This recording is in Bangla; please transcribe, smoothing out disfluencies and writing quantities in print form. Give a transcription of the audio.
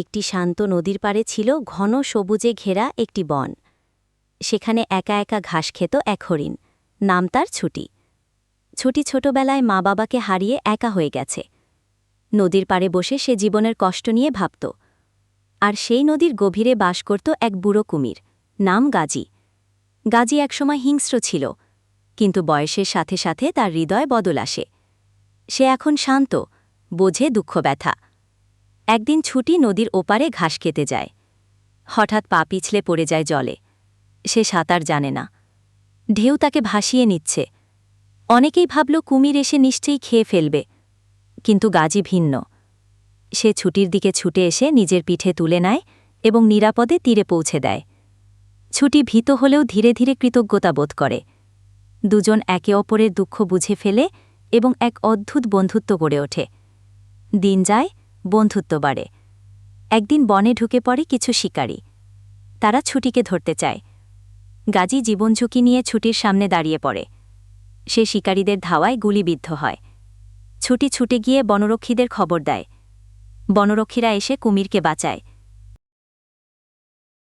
একটি শান্ত নদীর পাড়ে ছিল ঘন সবুজে ঘেরা একটি বন। সেখানে একা একা ঘাস খেত এক হরিণ। নাম তার ছুটি। ছুটি ছোটবেলায় মা বাবাকে হারিয়ে একা হয়ে গেছে। নদীর পাড়ে বসে সে জীবনের কষ্ট নিয়ে ভাবত। আর সেই নদীর গভীরে বাস করত এক বুড়ো কুমির, নাম গাজী। গাজী একসময় হিংস্র ছিল, কিন্তু বয়সের সাথে সাথে তার হৃদয় বদল আসে। সে এখন শান্ত, বোঝে দুঃখ ব্যথা। একদিন ছুটি নদীর ওপারে ঘাস খেতে যায়। হঠাৎ পা পিছলে পড়ে যায় জলে। সে সাঁতার জানে না। ঢেউ তাকে ভাসিয়ে নিচ্ছে। অনেকেই ভাবল কুমির এসে নিশ্চয়ই খেয়ে ফেলবে, কিন্তু গাজী ভিন্ন। সে ছুটির দিকে ছুটে এসে নিজের পিঠে তুলে নেয় এবং নিরাপদে তীরে পৌঁছে দেয়। ছুটি ভীত হলেও ধীরে ধীরে কৃতজ্ঞতা বোধ করে। দুজন একে অপরের দুঃখ বুঝে ফেলে এবং এক অদ্ভুত বন্ধুত্ব গড়ে ওঠে। দিন যায়, বন্ধুত্ব বাড়ে। একদিন বনে ঢুকে পড়ে কিছু শিকারী। তারা ছুটিকে ধরতে চায়। গাজী জীবন ঝুঁকি নিয়ে ছুটির সামনে দাঁড়িয়ে পড়ে। সে শিকারীদের ধাওয়ায় গুলিবিদ্ধ হয়। ছুটি ছুটে গিয়ে বনরক্ষীদের খবর দেয়। বনরক্ষীরা এসে কুমিরকে বাঁচায়।